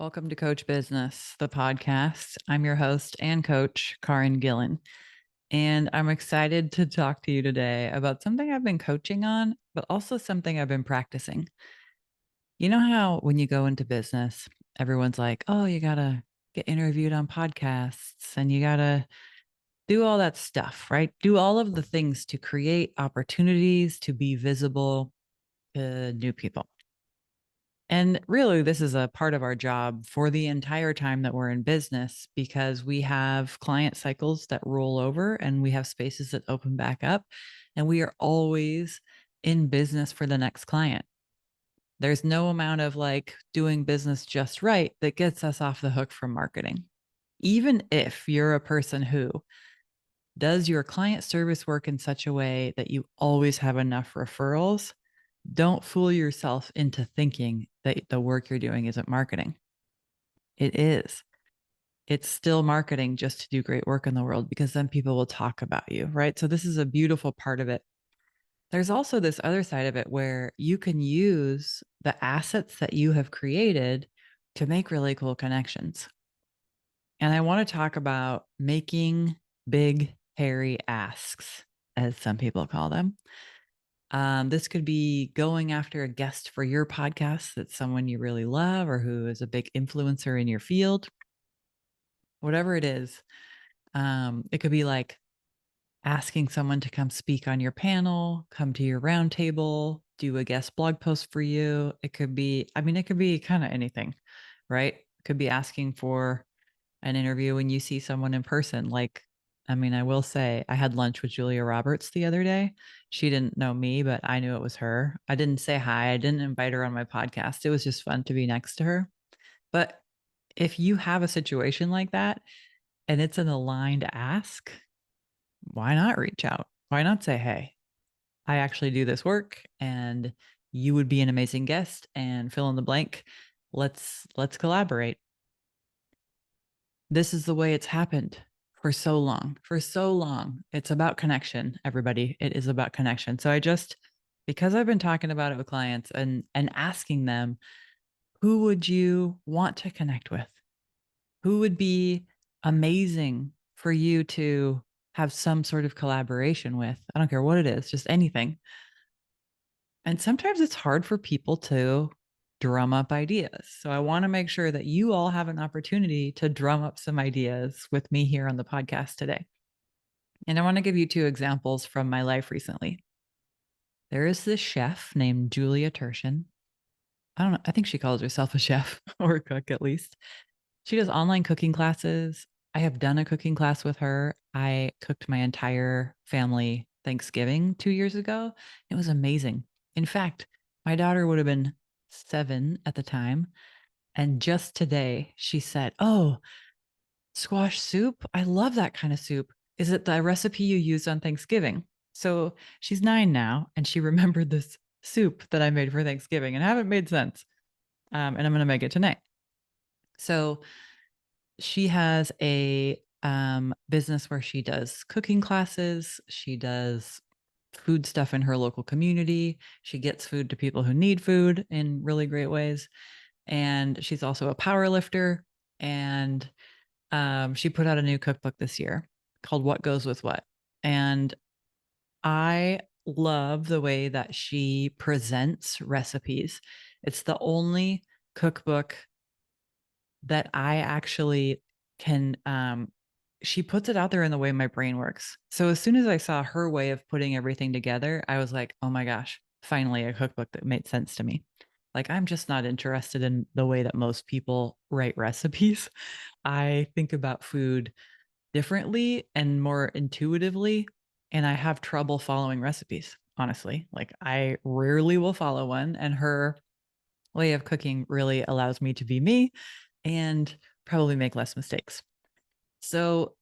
Welcome to Coach Business, the podcast. I'm your host and coach, Caryn Gillen. And I'm excited to talk to you today about something I've been coaching on, but also something I've been practicing. You know how when you go into business, everyone's like, oh, you got to get interviewed on podcasts and you got to do all that stuff, right? Do all of the things to create opportunities to be visible to new people. And really, this is a part of our job for the entire time that we're in business because we have client cycles that roll over and we have spaces that open back up. And we are always in business for the next client. There's no amount of like doing business just right that gets us off the hook from marketing. Even if you're a person who does your client service work in such a way that you always have enough referrals, don't fool yourself into thinking that the work you're doing isn't marketing. It is. It's still marketing just to do great work in the world because then people will talk about you, right? So, this is a beautiful part of it. There's also this other side of it where you can use the assets that you have created to make really cool connections. And I want to talk about making big, hairy asks, as some people call them. This could be going after a guest for your podcast that's someone you really love or who is a big influencer in your field, whatever it is. It could be like asking someone to come speak on your panel, come to your roundtable, do a guest blog post for you. It could be kind of anything, right? It could be asking for an interview when you see someone in person. I will say I had lunch with Julia Roberts the other day. She didn't know me, but I knew it was her. I didn't say hi. I didn't invite her on my podcast. It was just fun to be next to her. But if you have a situation like that and it's an aligned ask, why not reach out? Why not say, hey, I actually do this work and you would be an amazing guest and fill in the blank. Let's collaborate. This is the way it's happened for so long. For so long, it's about connection, everybody. It is about connection. So because I've been talking about it with clients and asking them, who would you want to connect with? Who would be amazing for you to have some sort of collaboration with? I don't care what it is, just anything. And sometimes it's hard for people to drum up ideas. So I want to make sure that you all have an opportunity to drum up some ideas with me here on the podcast today. And I want to give you two examples from my life recently. There is this chef named Julia Turshen. I don't know. I think she calls herself a chef or a cook at least. She does online cooking classes. I have done a cooking class with her. I cooked my entire family Thanksgiving 2 years ago. It was amazing. In fact, my daughter would have been 7 at the time. And just today, she said, oh, squash soup. I love that kind of soup. Is it the recipe you used on Thanksgiving? So she's 9 now, and she remembered this soup that I made for Thanksgiving and haven't made since. And I'm going to make it tonight. So she has a business where she does cooking classes. She does food stuff in her local community. She gets food to people who need food in really great ways. And she's also a power lifter. And she put out a new cookbook this year called What Goes With What. And I love the way that she presents recipes. It's the only cookbook that I actually can she puts it out there in the way my brain works. So as soon as I saw her way of putting everything together, I was like, "Oh my gosh, finally a cookbook that made sense to me." Like I'm just not interested in the way that most people write recipes. I think about food differently and more intuitively, and I have trouble following recipes, honestly. Like I rarely will follow one, and her way of cooking really allows me to be me and probably make less mistakes. So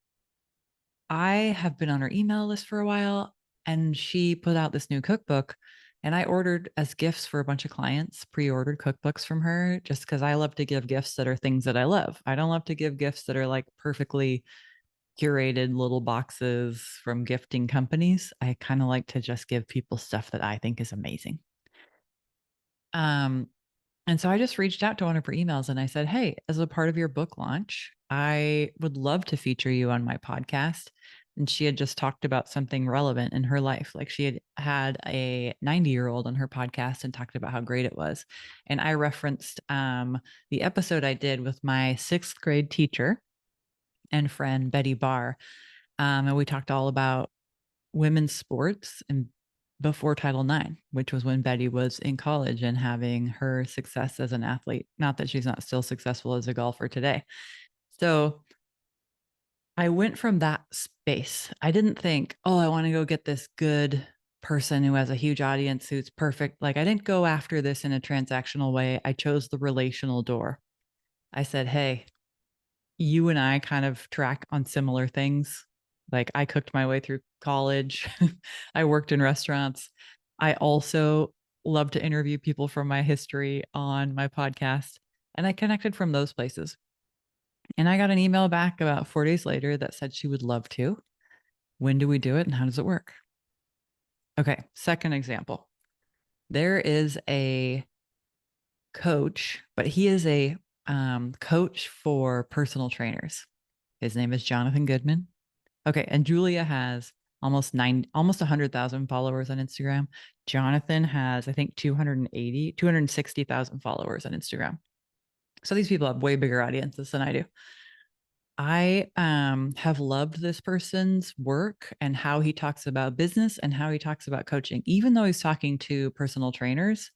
I have been on her email list for a while and she put out this new cookbook and I ordered as gifts for a bunch of clients, pre-ordered cookbooks from her just because I love to give gifts that are things that I love. I don't love to give gifts that are like perfectly curated little boxes from gifting companies. I kind of like to just give people stuff that I think is amazing. Um, And so I just reached out to one of her emails and I said, "Hey, as a part of your book launch, I would love to feature you on my podcast." And she had just talked about something relevant in her life. Like she had a 90-year-old on her podcast and talked about how great it was. And I referenced the episode I did with my sixth grade teacher and friend, Betty Barr. And we talked all about women's sports and before Title IX, which was when Betty was in college and having her success as an athlete. Not that she's not still successful as a golfer today. So I went from that space. I didn't think, oh, I want to go get this good person who has a huge audience who's perfect. Like I didn't go after this in a transactional way. I chose the relational door. I said, hey, you and I kind of track on similar things. Like I cooked my way through college. I worked in restaurants. I also love to interview people from my history on my podcast. And I connected from those places. And I got an email back about 4 days later that said she would love to. When do we do it and how does it work? Okay, second example. There is a coach, but he is a coach for personal trainers. His name is Jonathan Goodman. Okay, and Julia has almost 100,000 followers on Instagram. Jonathan has, I think, 260,000 followers on Instagram. So these people have way bigger audiences than I do. I have loved this person's work and how he talks about business and how he talks about coaching. Even though he's talking to personal trainers,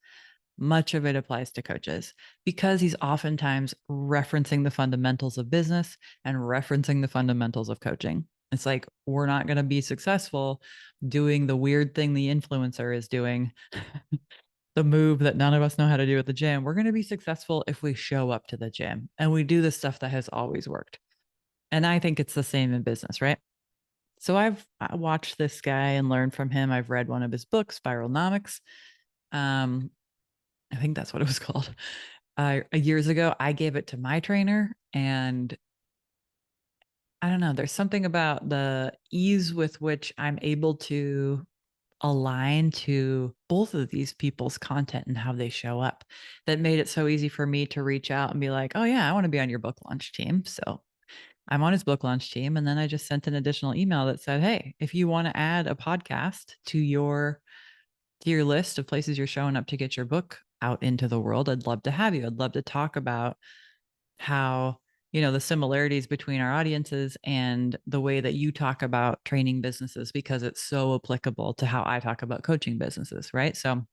much of it applies to coaches because he's oftentimes referencing the fundamentals of business and referencing the fundamentals of coaching. It's like, we're not going to be successful doing the weird thing the influencer is doing, the move that none of us know how to do at the gym. We're going to be successful if we show up to the gym and we do the stuff that has always worked. And I think it's the same in business, right? So I watched this guy and learned from him. I've read one of his books, Spiralnomics. I think that's what it was called. Years ago, I gave it to my trainer, and I don't know, there's something about the ease with which I'm able to align to both of these people's content and how they show up that made it so easy for me to reach out and be like, oh yeah, I want to be on your book launch team. So I'm on his book launch team. And then I just sent an additional email that said, hey, if you want to add a podcast to your list of places you're showing up to get your book out into the world, I'd love to have you. I'd love to talk about how, the similarities between our audiences and the way that you talk about training businesses, because it's so applicable to how I talk about coaching businesses, right? So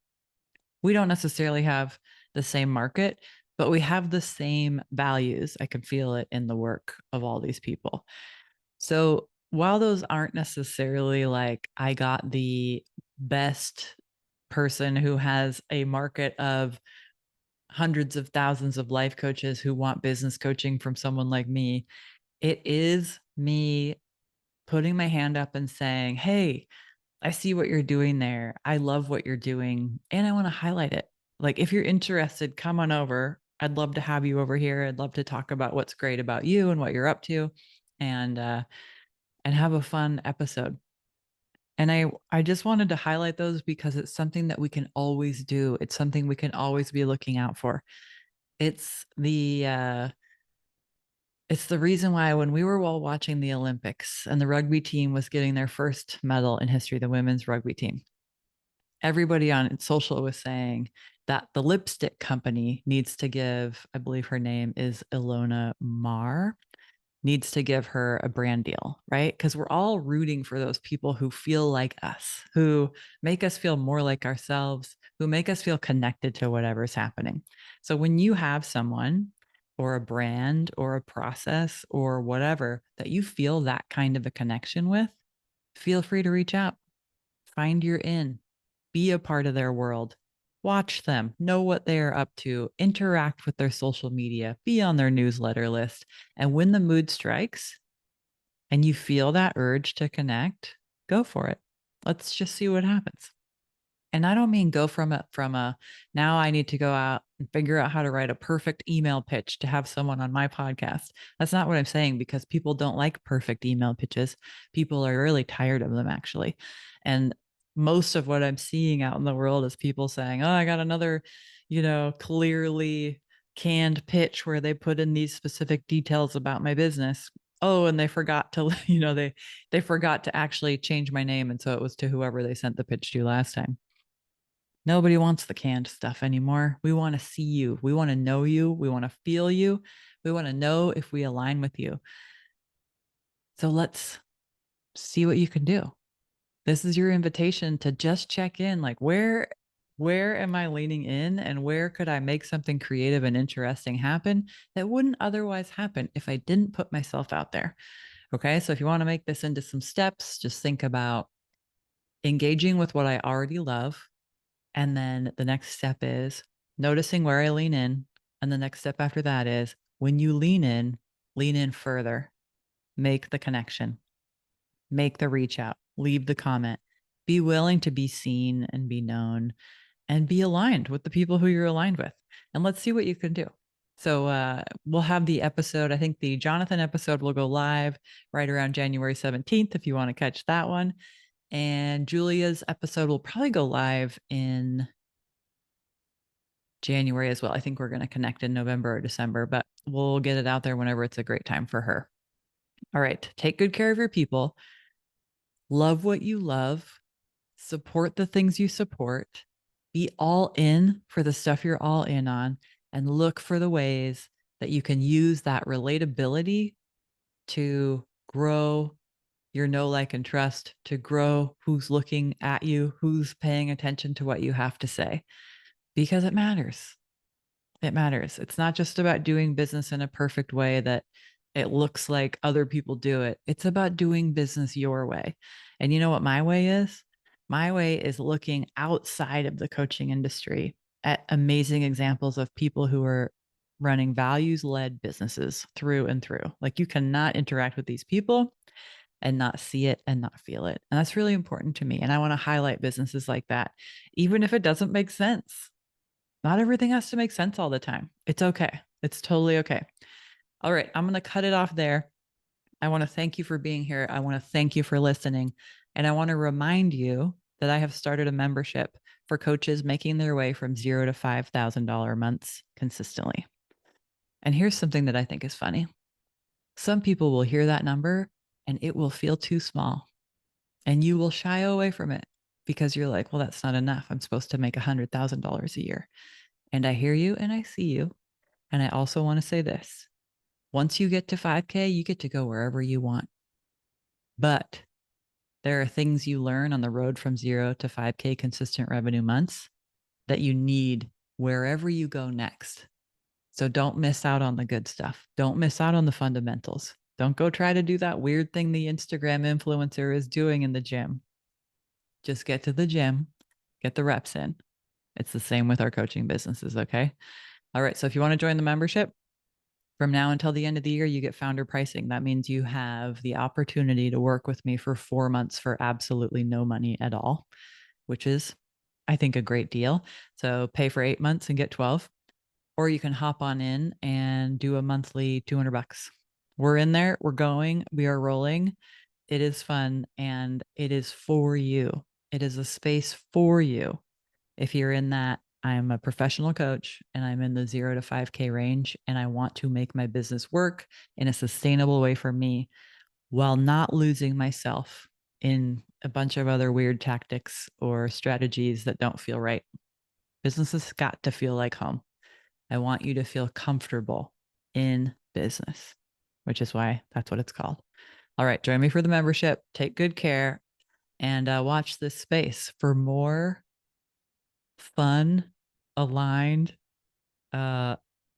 we don't necessarily have the same market, but we have the same values. I can feel it in the work of all these people. So while those aren't necessarily like I got the best person who has a market of hundreds of thousands of life coaches who want business coaching from someone like me, it is me putting my hand up and saying, hey, I see what you're doing there. I love what you're doing and I want to highlight it. Like if you're interested, come on over. I'd love to have you over here. I'd love to talk about what's great about you and what you're up to, and have a fun episode. And I just wanted to highlight those because it's something that we can always do. It's something we can always be looking out for. It's the reason why when we were all watching the Olympics and the rugby team was getting their first medal in history, the women's rugby team, everybody on social was saying that the lipstick company needs to give, I believe her name is Ilona Marr, needs to give her a brand deal, right? Because we're all rooting for those people who feel like us, who make us feel more like ourselves, who make us feel connected to whatever's happening. So when you have someone or a brand or a process or whatever that you feel that kind of a connection with, feel free to reach out, find your in, be a part of their world. Watch them, know what they are up to, interact with their social media, be on their newsletter list. And when the mood strikes and you feel that urge to connect, go for it. Let's just see what happens. And I don't mean go from a now I need to go out and figure out how to write a perfect email pitch to have someone on my podcast. That's not what I'm saying, because people don't like perfect email pitches. People are really tired of them, actually. And most of what I'm seeing out in the world is people saying, oh, I got another, clearly canned pitch where they put in these specific details about my business. Oh, and they forgot to, they forgot to actually change my name. And so it was to whoever they sent the pitch to last time. Nobody wants the canned stuff anymore. We want to see you. We want to know you. We want to feel you. We want to know if we align with you. So let's see what you can do. This is your invitation to just check in, like where am I leaning in, and where could I make something creative and interesting happen that wouldn't otherwise happen if I didn't put myself out there. Okay, so if you want to make this into some steps, just think about engaging with what I already love, and then the next step is noticing where I lean in, and the next step after that is when you lean in further, make the connection, make the reach out, leave the comment, be willing to be seen and be known, and be aligned with the people who you're aligned with. And let's see what you can do. So we'll have the episode. I think the Jonathan episode will go live right around January 17th if you want to catch that one. And Julia's episode will probably go live in January as well. I think we're going to connect in November or December, but we'll get it out there whenever it's a great time for her. All right. Take good care of your people. Love what you love. Support the things you support. Be all in for the stuff you're all in on, and look for the ways that you can use that relatability to grow your know, like, and trust, to grow who's looking at you, who's paying attention to what you have to say, because it matters. It matters. It's not just about doing business in a perfect way that it looks like other people do it. It's about doing business your way. And you know what my way is? My way is looking outside of the coaching industry at amazing examples of people who are running values-led businesses through and through. Like, you cannot interact with these people and not see it and not feel it. And that's really important to me. And I want to highlight businesses like that, even if it doesn't make sense. Not everything has to make sense all the time. It's okay. It's totally okay. All right, I'm going to cut it off there. I want to thank you for being here. I want to thank you for listening. And I want to remind you that I have started a membership for coaches making their way from $0 to $5,000 months consistently. And here's something that I think is funny. Some people will hear that number and it will feel too small, and you will shy away from it because you're like, well, that's not enough. I'm supposed to make $100,000 a year. And I hear you and I see you. And I also want to say this. Once you get to 5K, you get to go wherever you want. But there are things you learn on the road from 0 to 5K consistent revenue months that you need wherever you go next. So don't miss out on the good stuff. Don't miss out on the fundamentals. Don't go try to do that weird thing the Instagram influencer is doing in the gym. Just get to the gym, get the reps in. It's the same with our coaching businesses, okay? All right, so if you want to join the membership, from now until the end of the year, you get founder pricing. That means you have the opportunity to work with me for 4 months for absolutely no money at all, which is, I think, a great deal. So pay for 8 months and get 12, or you can hop on in and do a monthly $200. We're in there. We're going. We are rolling. It is fun, and it is for you. It is a space for you. If you're in that, I'm a professional coach and I'm in the 0 to 5K range, and I want to make my business work in a sustainable way for me while not losing myself in a bunch of other weird tactics or strategies that don't feel right. Business has got to feel like home. I want you to feel comfortable in business, which is why that's what it's called. All right, join me for the membership. Take good care, and watch this space for more fun, aligned,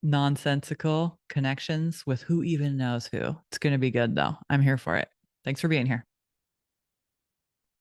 nonsensical connections with who even knows who. It's going to be good though. I'm here for it. Thanks for being here.